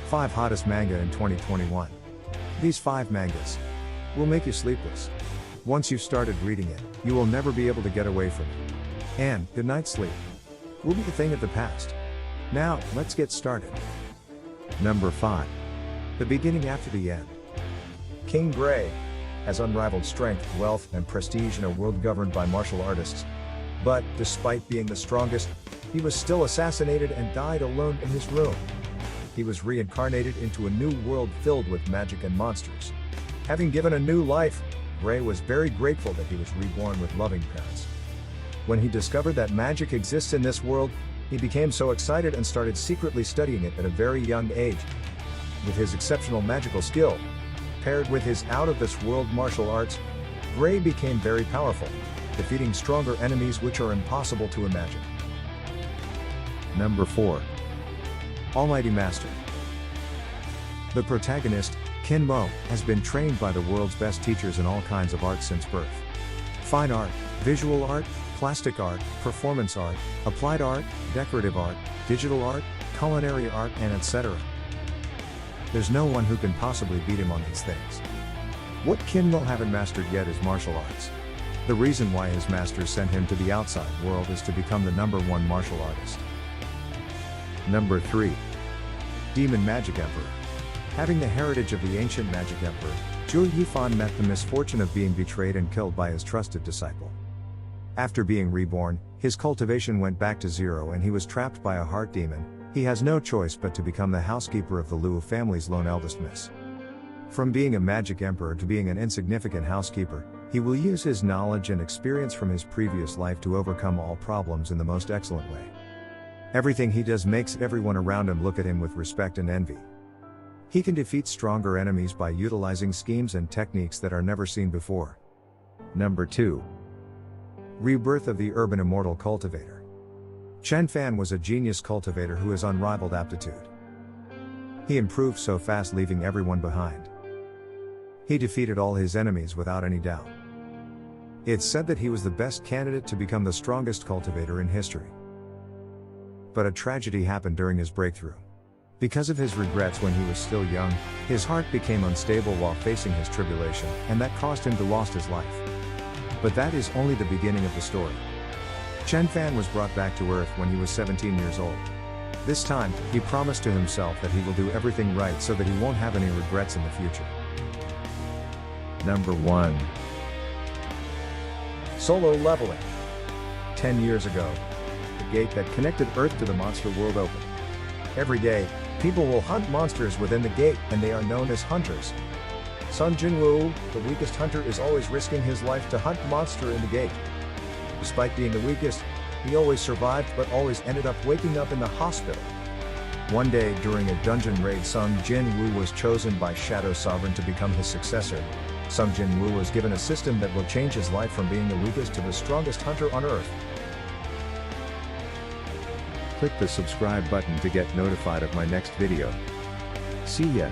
5 Hottest Manga in 2021. These 5 mangas will make you sleepless. Once you've started reading it, you will never be able to get away from it. And good night sleep will be a thing of the past. Now, let's get started. Number 5. The Beginning After the End. King Gray has unrivaled strength, wealth, and prestige in a world governed by martial artists. But, despite being the strongest, he was still assassinated and died alone in his room. He was reincarnated into a new world filled with magic and monsters. Having given a new life, Gray was very grateful that he was reborn with loving parents. When he discovered that magic exists in this world, he became so excited and started secretly studying it at a very young age. With his exceptional magical skill, paired with his out-of-this-world martial arts, Gray became very powerful, defeating stronger enemies which are impossible to imagine. Number 4. Almighty Master. The protagonist, Kin Mo, has been trained by the world's best teachers in all kinds of art since birth. Fine art, visual art, plastic art, performance art, applied art, decorative art, digital art, culinary art, and etc. There's no one who can possibly beat him on these things. What Kin Mo haven't mastered yet is martial arts. The reason why his masters sent him to the outside world is to become the #1 martial artist. Number 3. Demon Magic Emperor. Having the heritage of the ancient magic emperor, Zhu Yifan met the misfortune of being betrayed and killed by his trusted disciple. After being reborn, his cultivation went back to zero and he was trapped by a heart demon. He has no choice but to become the housekeeper of the Liu family's lone eldest miss. From being a magic emperor to being an insignificant housekeeper, he will use his knowledge and experience from his previous life to overcome all problems in the most excellent way. Everything he does makes everyone around him look at him with respect and envy. He can defeat stronger enemies by utilizing schemes and techniques that are never seen before. Number 2. Rebirth of the Urban Immortal Cultivator. Chen Fan was a genius cultivator who has unrivaled aptitude. He improved so fast, leaving everyone behind. He defeated all his enemies without any doubt. It's said that he was the best candidate to become the strongest cultivator in history. But a tragedy happened during his breakthrough. Because of his regrets when he was still young, his heart became unstable while facing his tribulation, and that caused him to lose his life. But that is only the beginning of the story. Chen Fan was brought back to Earth when he was 17 years old. This time, he promised to himself that he will do everything right so that he won't have any regrets in the future. Number 1. Solo Leveling. 10 years ago, the gate that connected Earth to the monster world opened. Every day, people will hunt monsters within the gate, and they are known as hunters. Sun Jinwoo, the weakest hunter, is always risking his life to hunt monster in the gate. Despite being the weakest, he always survived but always ended up waking up in the hospital. One day during a dungeon raid, Sung Jinwoo was chosen by Shadow Sovereign to become his successor. Sung Jinwoo was given a system that will change his life from being the weakest to the strongest hunter on Earth. Click the subscribe button to get notified of my next video. See ya!